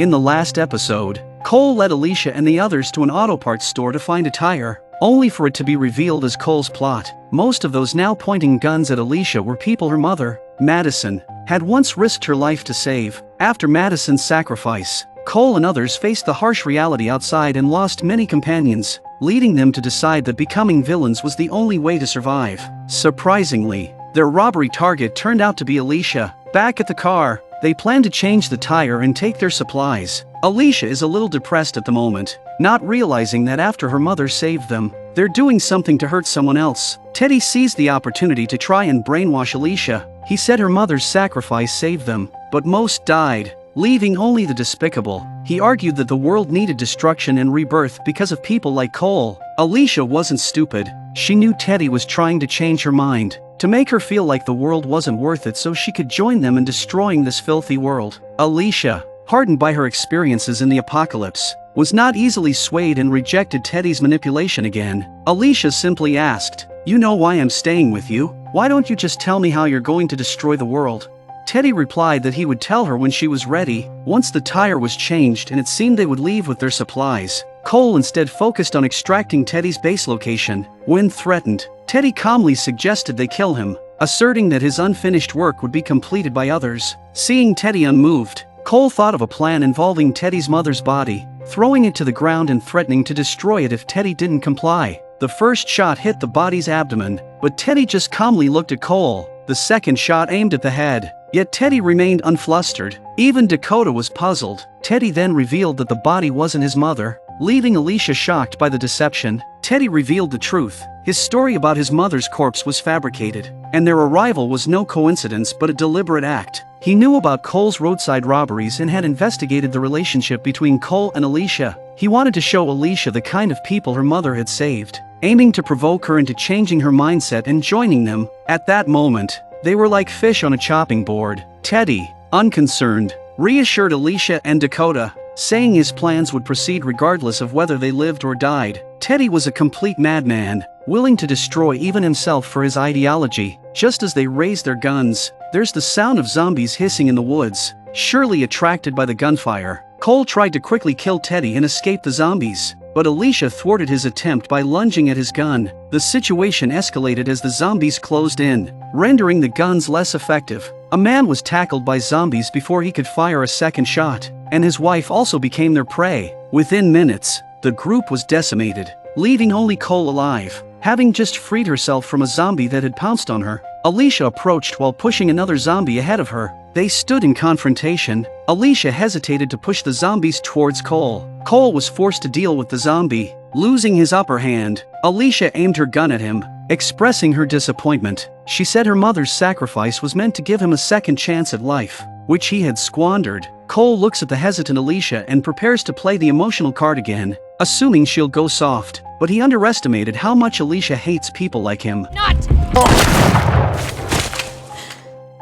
In the last episode, Cole led Alicia and the others to an auto parts store to find a tire, only for it to be revealed as Cole's plot. Most of those now pointing guns at Alicia were people her mother, Madison, had once risked her life to save. After Madison's sacrifice, Cole and others faced the harsh reality outside and lost many companions, leading them to decide that becoming villains was the only way to survive. Surprisingly, their robbery target turned out to be Alicia. Back at the car, they plan to change the tire and take their supplies. Alicia is a little depressed at the moment, not realizing that after her mother saved them, they're doing something to hurt someone else. Teddy seized the opportunity to try and brainwash Alicia. He said her mother's sacrifice saved them, but most died, leaving only the despicable. He argued that the world needed destruction and rebirth because of people like Cole. Alicia wasn't stupid. She knew Teddy was trying to change her mind, to make her feel like the world wasn't worth it so she could join them in destroying this filthy world. Alicia, hardened by her experiences in the apocalypse, was not easily swayed and rejected Teddy's manipulation again. Alicia simply asked, "You know why I'm staying with you? Why don't you just tell me how you're going to destroy the world?" Teddy replied that he would tell her when she was ready. Once the tire was changed and it seemed they would leave with their supplies, Cole instead focused on extracting Teddy's base location. When threatened, Teddy calmly suggested they kill him, asserting that his unfinished work would be completed by others. Seeing Teddy unmoved, Cole thought of a plan involving Teddy's mother's body, throwing it to the ground and threatening to destroy it if Teddy didn't comply. The first shot hit the body's abdomen, but Teddy just calmly looked at Cole. The second shot aimed at the head, yet Teddy remained unflustered. Even Dakota was puzzled. Teddy then revealed that the body wasn't his mother, leaving Alicia shocked by the deception. Teddy revealed the truth. His story about his mother's corpse was fabricated, and their arrival was no coincidence but a deliberate act. He knew about Cole's roadside robberies and had investigated the relationship between Cole and Alicia. He wanted to show Alicia the kind of people her mother had saved, aiming to provoke her into changing her mindset and joining them. At that moment, they were like fish on a chopping board. Teddy, unconcerned, reassured Alicia and Dakota, saying his plans would proceed regardless of whether they lived or died. Teddy was a complete madman, willing to destroy even himself for his ideology. Just as they raised their guns, there's the sound of zombies hissing in the woods. Surely attracted by the gunfire, Cole tried to quickly kill Teddy and escape the zombies, but Alicia thwarted his attempt by lunging at his gun. The situation escalated as the zombies closed in, rendering the guns less effective. A man was tackled by zombies before he could fire a second shot, and his wife also became their prey. Within minutes, the group was decimated, leaving only Cole alive, having just freed herself from a zombie that had pounced on her. Alicia approached while pushing another zombie ahead of her. They stood in confrontation. Alicia hesitated to push the zombies towards Cole. Cole was forced to deal with the zombie, losing his upper hand. Alicia aimed her gun at him, expressing her disappointment. She said her mother's sacrifice was meant to give him a second chance at life, which he had squandered. Cole looks at the hesitant Alicia and prepares to play the emotional card again, assuming she'll go soft, but he underestimated how much Alicia hates people like him.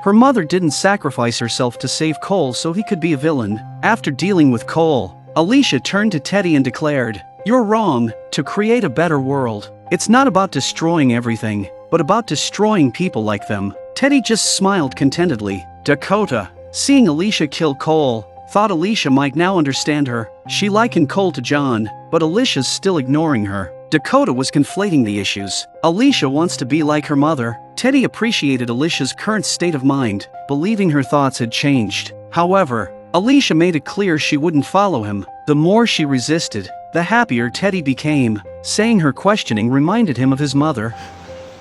Her mother didn't sacrifice herself to save Cole so he could be a villain. After dealing with Cole, Alicia turned to Teddy and declared, "You're wrong. To create a better world, it's not about destroying everything, but about destroying people like them." Teddy just smiled contentedly. Dakota, seeing Alicia kill Cole, thought Alicia might now understand her. She likened Cole to John, but Alicia's still ignoring her. Dakota was conflating the issues. Alicia wants to be like her mother. Teddy appreciated Alicia's current state of mind, believing her thoughts had changed. However, Alicia made it clear she wouldn't follow him. The more she resisted, the happier Teddy became, saying her questioning reminded him of his mother.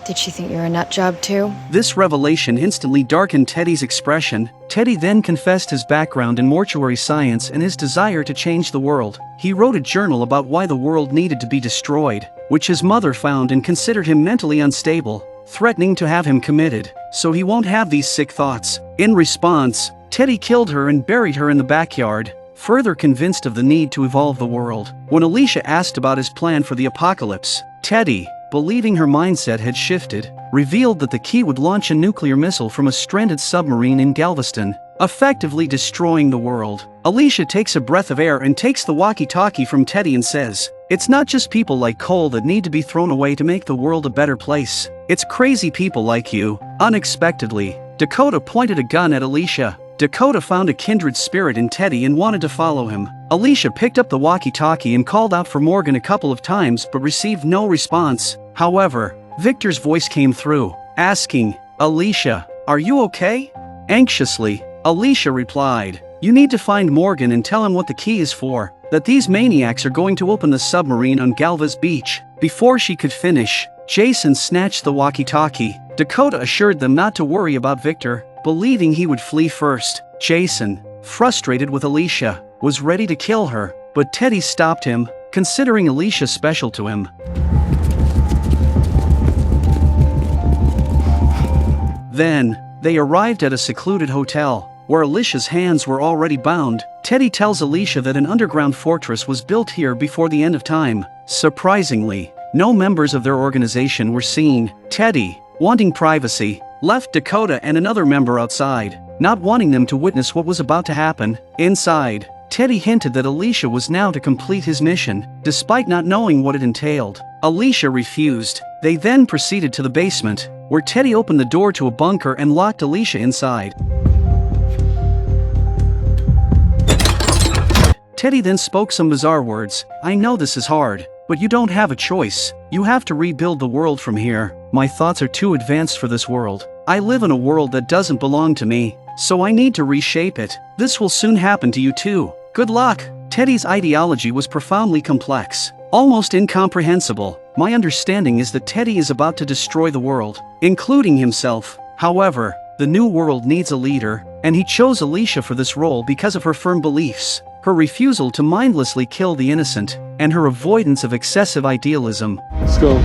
Did she think you're a nut job too? This revelation instantly darkened Teddy's expression. Teddy then confessed his background in mortuary science and his desire to change the world. He wrote a journal about why the world needed to be destroyed, which his mother found and considered him mentally unstable, threatening to have him committed, so he won't have these sick thoughts. In response, Teddy killed her and buried her in the backyard, further convinced of the need to evolve the world. When Alicia asked about his plan for the apocalypse, Teddy, believing her mindset had shifted, revealed that the key would launch a nuclear missile from a stranded submarine in Galveston, effectively destroying the world. Alicia takes a breath of air and takes the walkie-talkie from Teddy and says, "It's not just people like Cole that need to be thrown away to make the world a better place. It's crazy people like you." Unexpectedly, Dakota pointed a gun at Alicia. Dakota found a kindred spirit in Teddy and wanted to follow him. Alicia picked up the walkie-talkie and called out for Morgan a couple of times but received no response. However, Victor's voice came through, asking, "Alicia, are you okay?" Anxiously, Alicia replied, "You need to find Morgan and tell him what the key is for, that these maniacs are going to open the submarine on Galva's beach." Before she could finish, Jason snatched the walkie-talkie. Dakota assured them not to worry about Victor, believing he would flee first. Jason, frustrated with Alicia, was ready to kill her, but Teddy stopped him, considering Alicia special to him. Then, they arrived at a secluded hotel, where Alicia's hands were already bound. Teddy tells Alicia that an underground fortress was built here before the end of time. Surprisingly, no members of their organization were seen. Teddy, wanting privacy, left Dakota and another member outside, not wanting them to witness what was about to happen. Inside, Teddy hinted that Alicia was now to complete his mission, despite not knowing what it entailed. Alicia refused. They then proceeded to the basement, where Teddy opened the door to a bunker and locked Alicia inside. Teddy then spoke some bizarre words. "I know this is hard, but you don't have a choice. You have to rebuild the world from here. My thoughts are too advanced for this world. I live in a world that doesn't belong to me, so I need to reshape it. This will soon happen to you too. Good luck." Teddy's ideology was profoundly complex, almost incomprehensible. My understanding is that Teddy is about to destroy the world, including himself. However, the new world needs a leader, and he chose Alicia for this role because of her firm beliefs, her refusal to mindlessly kill the innocent, and her avoidance of excessive idealism. Let's go.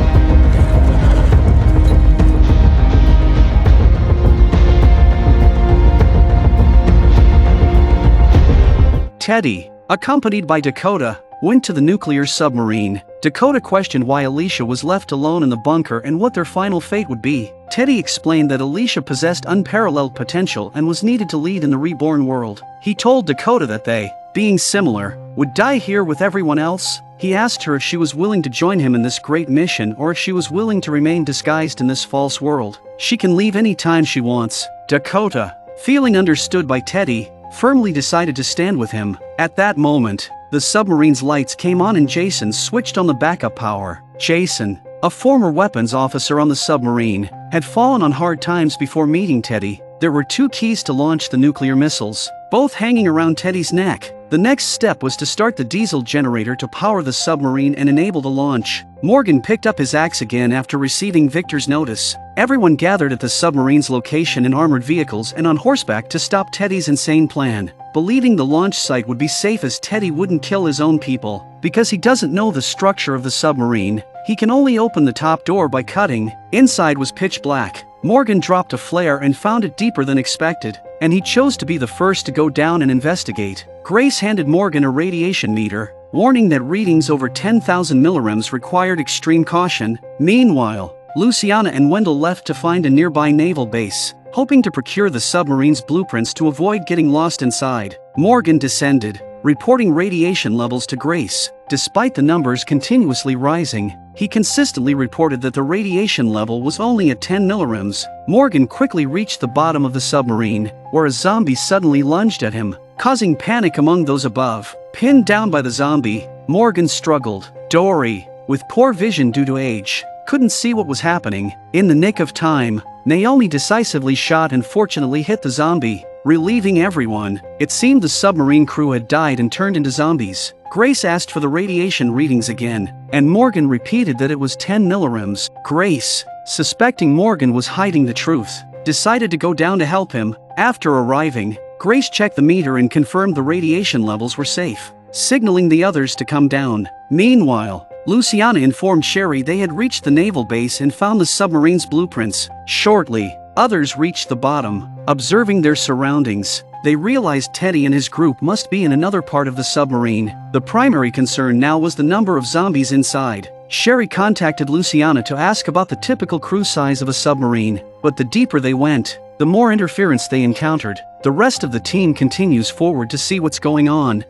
Teddy, accompanied by Dakota, went to the nuclear submarine. Dakota questioned why Alicia was left alone in the bunker and what their final fate would be. Teddy explained that Alicia possessed unparalleled potential and was needed to lead in the reborn world. He told Dakota that they, being similar, would die here with everyone else. He asked her if she was willing to join him in this great mission or if she was willing to remain disguised in this false world. She can leave any time she wants. Dakota, feeling understood by Teddy, firmly decided to stand with him. At that moment, the submarine's lights came on and Jason switched on the backup power. Jason, a former weapons officer on the submarine, had fallen on hard times before meeting Teddy. There were 2 keys to launch the nuclear missiles, both hanging around Teddy's neck. The next step was to start the diesel generator to power the submarine and enable the launch. Morgan picked up his axe again after receiving Victor's notice. Everyone gathered at the submarine's location in armored vehicles and on horseback to stop Teddy's insane plan, believing the launch site would be safe as Teddy wouldn't kill his own people. Because he doesn't know the structure of the submarine, he can only open the top door by cutting. Inside was pitch black. Morgan dropped a flare and found it deeper than expected, and he chose to be the first to go down and investigate. Grace handed Morgan a radiation meter, warning that readings over 10,000 millirems required extreme caution. Meanwhile, Luciana and Wendell left to find a nearby naval base, hoping to procure the submarine's blueprints to avoid getting lost inside. Morgan descended, reporting radiation levels to Grace. Despite the numbers continuously rising, he consistently reported that the radiation level was only at 10 millirems. Morgan quickly reached the bottom of the submarine, where a zombie suddenly lunged at him, causing panic among those above. Pinned down by the zombie, Morgan struggled. Dory, with poor vision due to age, couldn't see what was happening. In the nick of time, Naomi decisively shot and fortunately hit the zombie, relieving everyone. It seemed the submarine crew had died and turned into zombies. Grace asked for the radiation readings again, and Morgan repeated that it was 10 millirems. Grace, suspecting Morgan was hiding the truth, decided to go down to help him. After arriving, Grace checked the meter and confirmed the radiation levels were safe, signaling the others to come down. Meanwhile, Luciana informed Sherry they had reached the naval base and found the submarine's blueprints. Shortly, others reached the bottom. Observing their surroundings, they realized Teddy and his group must be in another part of the submarine. The primary concern now was the number of zombies inside. Sherry contacted Luciana to ask about the typical crew size of a submarine, but the deeper they went, the more interference they encountered. The rest of the team continues forward to see what's going on.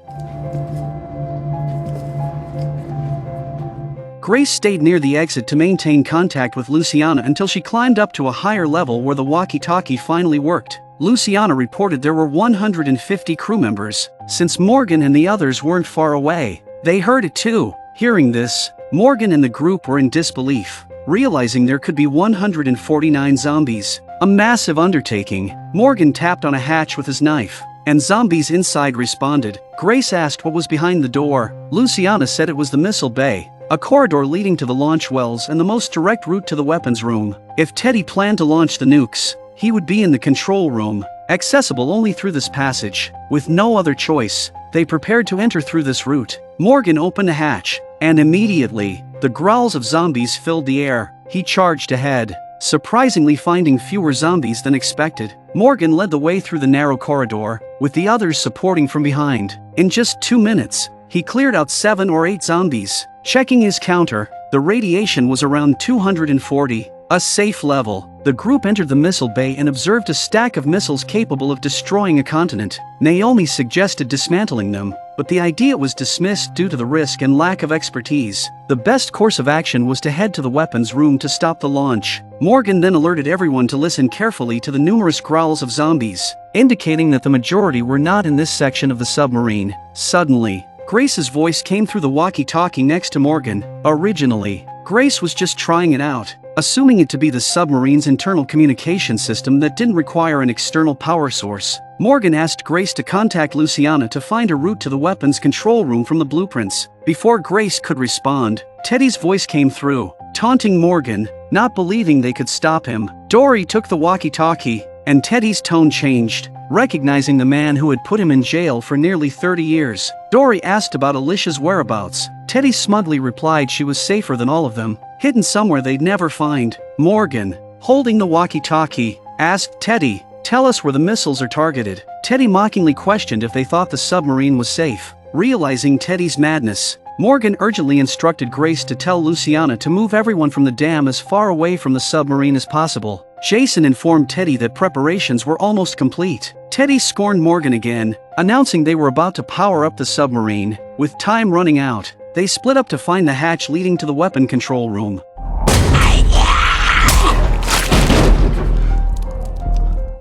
Grace stayed near the exit to maintain contact with Luciana until she climbed up to a higher level where the walkie-talkie finally worked. Luciana reported there were 150 crew members. Since Morgan and the others weren't far away, they heard it too. Hearing this, Morgan and the group were in disbelief, realizing there could be 149 zombies. A massive undertaking. Morgan tapped on a hatch with his knife, and zombies inside responded. Grace asked what was behind the door. Luciana said it was the missile bay, a corridor leading to the launch wells and the most direct route to the weapons room. If Teddy planned to launch the nukes, he would be in the control room, accessible only through this passage. With no other choice, they prepared to enter through this route. Morgan opened a hatch, and immediately, the growls of zombies filled the air. He charged ahead, surprisingly finding fewer zombies than expected. Morgan led the way through the narrow corridor, with the others supporting from behind. In just 2 minutes, he cleared out 7 or 8 zombies. Checking his counter, the radiation was around 240, a safe level. The group entered the missile bay and observed a stack of missiles capable of destroying a continent. Naomi suggested dismantling them, but the idea was dismissed due to the risk and lack of expertise. The best course of action was to head to the weapons room to stop the launch. Morgan then alerted everyone to listen carefully to the numerous growls of zombies, indicating that the majority were not in this section of the submarine. Suddenly, Grace's voice came through the walkie-talkie next to Morgan. Originally, Grace was just trying it out, assuming it to be the submarine's internal communication system that didn't require an external power source. Morgan asked Grace to contact Luciana to find a route to the weapons control room from the blueprints. Before Grace could respond, Teddy's voice came through, taunting Morgan, not believing they could stop him. Dory took the walkie-talkie, and Teddy's tone changed, recognizing the man who had put him in jail for nearly 30 years. Dory asked about Alicia's whereabouts. Teddy smugly replied she was safer than all of them, hidden somewhere they'd never find. Morgan, holding the walkie-talkie, asked Teddy, "Tell us where the missiles are targeted." Teddy mockingly questioned if they thought the submarine was safe. Realizing Teddy's madness, Morgan urgently instructed Grace to tell Luciana to move everyone from the dam as far away from the submarine as possible. Jason informed Teddy that preparations were almost complete. Teddy scorned Morgan again, announcing they were about to power up the submarine. With time running out, they split up to find the hatch leading to the weapon control room.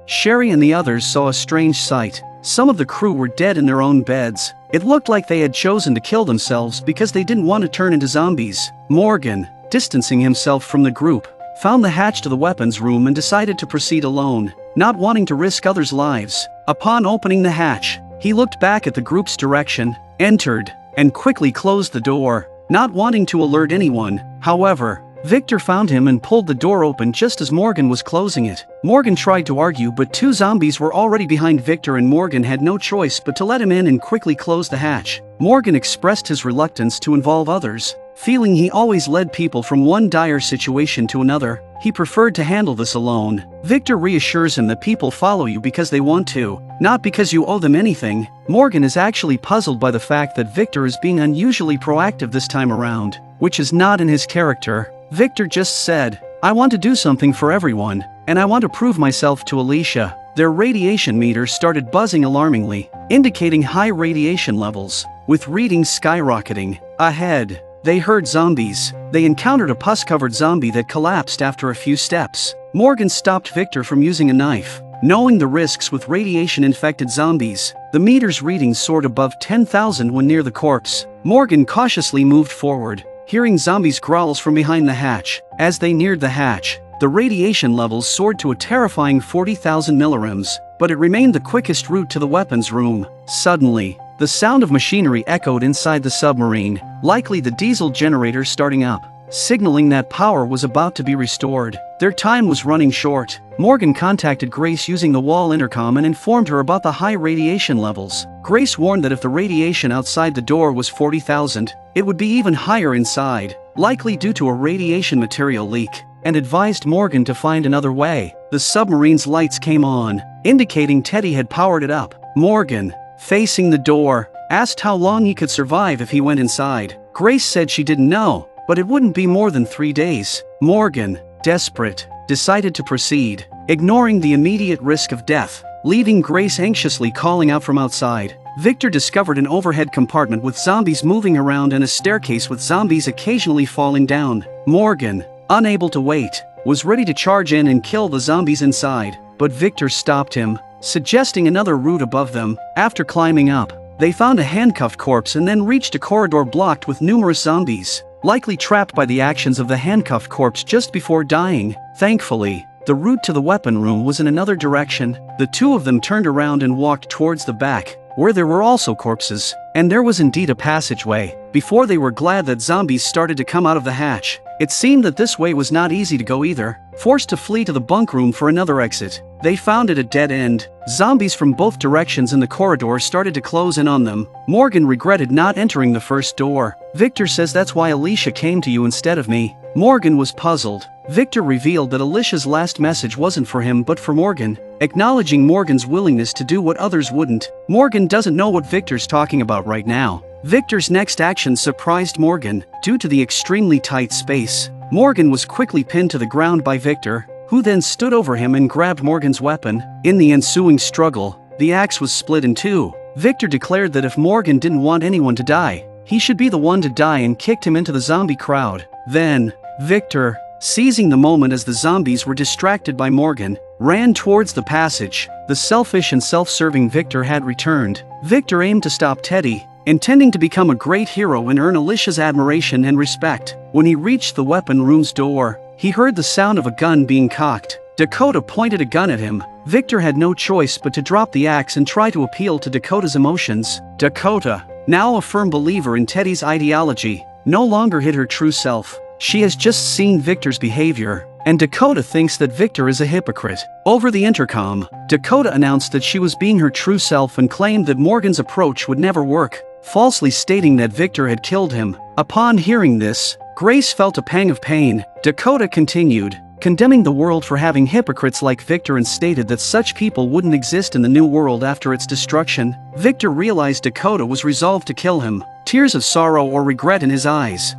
Sherry and the others saw a strange sight. Some of the crew were dead in their own beds. It looked like they had chosen to kill themselves because they didn't want to turn into zombies. Morgan, distancing himself from the group, found the hatch to the weapons room and decided to proceed alone, not wanting to risk others' lives. Upon opening the hatch, he looked back at the group's direction, entered, and quickly closed the door, not wanting to alert anyone. However, Victor found him and pulled the door open just as Morgan was closing it. Morgan tried to argue, but 2 zombies were already behind Victor and Morgan had no choice but to let him in and quickly close the hatch. Morgan expressed his reluctance to involve others, feeling he always led people from one dire situation to another. He preferred to handle this alone. Victor reassures him that people follow you because they want to, not because you owe them anything. Morgan is actually puzzled by the fact that Victor is being unusually proactive this time around, which is not in his character. Victor just said, "I want to do something for everyone, and I want to prove myself to Alicia." Their radiation meters started buzzing alarmingly, indicating high radiation levels, with readings skyrocketing. Ahead, they heard zombies. They encountered a pus-covered zombie that collapsed after a few steps. Morgan stopped Victor from using a knife, knowing the risks with radiation-infected zombies. The meter's readings soared above 10,000 when near the corpse. Morgan cautiously moved forward, hearing zombies' growls from behind the hatch. As they neared the hatch, the radiation levels soared to a terrifying 40,000 millirems, but it remained the quickest route to the weapons room. Suddenly, the sound of machinery echoed inside the submarine, likely the diesel generator starting up, signaling that power was about to be restored. Their time was running short. Morgan contacted Grace using the wall intercom and informed her about the high radiation levels. Grace warned that if the radiation outside the door was 40,000, it would be even higher inside, likely due to a radiation material leak, and advised Morgan to find another way. The submarine's lights came on, indicating Teddy had powered it up. Morgan, facing the door, asked how long he could survive if he went inside. Grace said she didn't know, but it wouldn't be more than 3 days. Morgan, desperate, decided to proceed, ignoring the immediate risk of death, leaving Grace anxiously calling out from outside. Victor discovered an overhead compartment with zombies moving around and a staircase with zombies occasionally falling down. Morgan, unable to wait, was ready to charge in and kill the zombies inside, but Victor stopped him. suggesting another route above them. After climbing up, they found a handcuffed corpse and then reached a corridor blocked with numerous zombies, likely trapped by the actions of the handcuffed corpse just before dying. Thankfully, the route to the weapon room was in another direction. The two of them turned around and walked towards the back, where there were also corpses, and there was indeed a passageway. Before they were glad that zombies started to come out of the hatch. It seemed that this way was not easy to go either. Forced to flee to the bunk room for another exit, they found it a dead end. Zombies from both directions in the corridor started to close in on them. Morgan regretted not entering the first door. Victor says that's why Alicia came to you instead of me. Morgan was puzzled. Victor revealed that Alicia's last message wasn't for him but for Morgan, acknowledging Morgan's willingness to do what others wouldn't. Morgan doesn't know what Victor's talking about right now. Victor's next action surprised Morgan. Due to the extremely tight space, Morgan was quickly pinned to the ground by Victor, who then stood over him and grabbed Morgan's weapon. In the ensuing struggle, the axe was split in two. Victor declared that if Morgan didn't want anyone to die, he should be the one to die and kicked him into the zombie crowd. Then, Victor, seizing the moment as the zombies were distracted by Morgan, ran towards the passage. The selfish and self-serving Victor had returned. Victor aimed to stop Teddy, intending to become a great hero and earn Alicia's admiration and respect. When he reached the weapon room's door, he heard the sound of a gun being cocked. Dakota pointed a gun at him. Victor had no choice but to drop the axe and try to appeal to Dakota's emotions. Dakota, now a firm believer in Teddy's ideology, no longer hid her true self. She has just seen Victor's behavior, and Dakota thinks that Victor is a hypocrite. Over the intercom, Dakota announced that she was being her true self and claimed that Morgan's approach would never work, falsely stating that Victor had killed him. Upon hearing this, Grace felt a pang of pain. Dakota continued, condemning the world for having hypocrites like Victor, and stated that such people wouldn't exist in the new world after its destruction. Victor realized Dakota was resolved to kill him, tears of sorrow or regret in his eyes.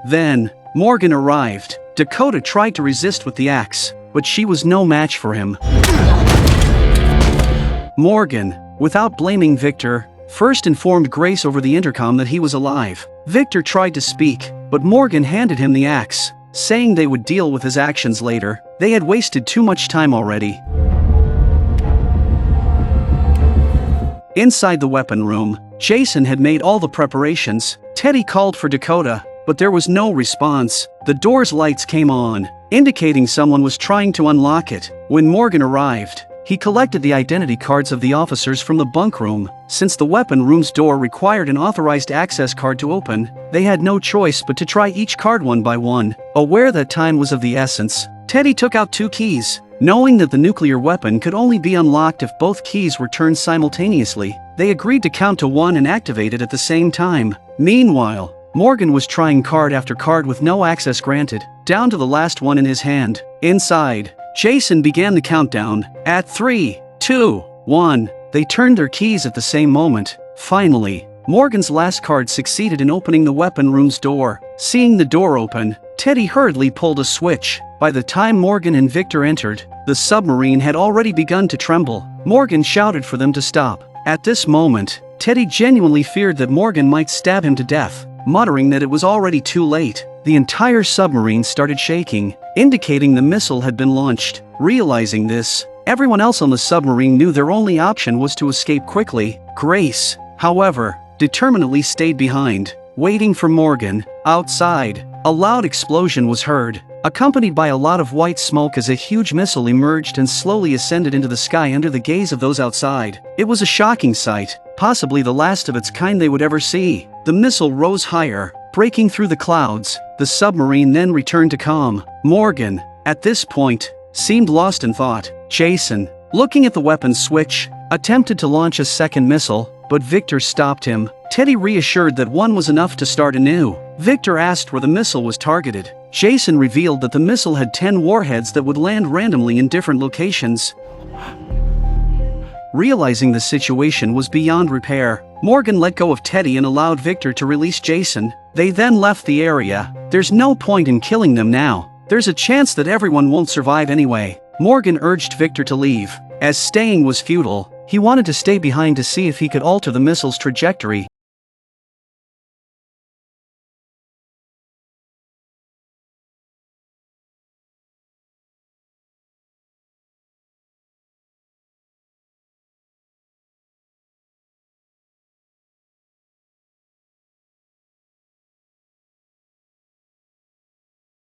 Then, Morgan arrived. Dakota tried to resist with the axe, but she was no match for him. Morgan, without blaming Victor, first informed Grace over the intercom that he was alive. Victor tried to speak, but Morgan handed him the axe, saying they would deal with his actions later. They had wasted too much time already. Inside the weapon room, Jason had made all the preparations. Teddy called for Dakota, but there was no response. The door's lights came on, indicating someone was trying to unlock it. When Morgan arrived, he collected the identity cards of the officers from the bunk room. Since the weapon room's door required an authorized access card to open, they had no choice but to try each card one by one. Aware that time was of the essence, Teddy took out 2 keys. Knowing that the nuclear weapon could only be unlocked if both keys were turned simultaneously, they agreed to count to 1 and activate it at the same time. Meanwhile, Morgan was trying card after card with no access granted, down to the last one in his hand. Inside, Jason began the countdown. At 3, 2, 1, they turned their keys at the same moment. Finally, Morgan's last card succeeded in opening the weapon room's door. Seeing the door open, Teddy hurriedly pulled a switch. By the time Morgan and Victor entered, the submarine had already begun to tremble. Morgan shouted for them to stop. At this moment, Teddy genuinely feared that Morgan might stab him to death, muttering that it was already too late. The entire submarine started shaking, indicating the missile had been launched. Realizing this, everyone else on the submarine knew their only option was to escape quickly. Grace, however, determinedly stayed behind, waiting for Morgan. Outside, a loud explosion was heard, accompanied by a lot of white smoke as a huge missile emerged and slowly ascended into the sky under the gaze of those outside. It was a shocking sight, possibly the last of its kind they would ever see. The missile rose higher, breaking through the clouds. The submarine then returned to calm. Morgan, at this point, seemed lost in thought. Jason, looking at the weapon switch, attempted to launch a second missile, but Victor stopped him. Teddy reassured that one was enough to start anew. Victor asked where the missile was targeted. Jason revealed that the missile had 10 warheads that would land randomly in different locations. Realizing the situation was beyond repair, Morgan let go of Teddy and allowed Victor to release Jason. They then left the area. There's no point in killing them now. There's a chance that everyone won't survive anyway. Morgan urged Victor to leave. As staying was futile, he wanted to stay behind to see if he could alter the missile's trajectory.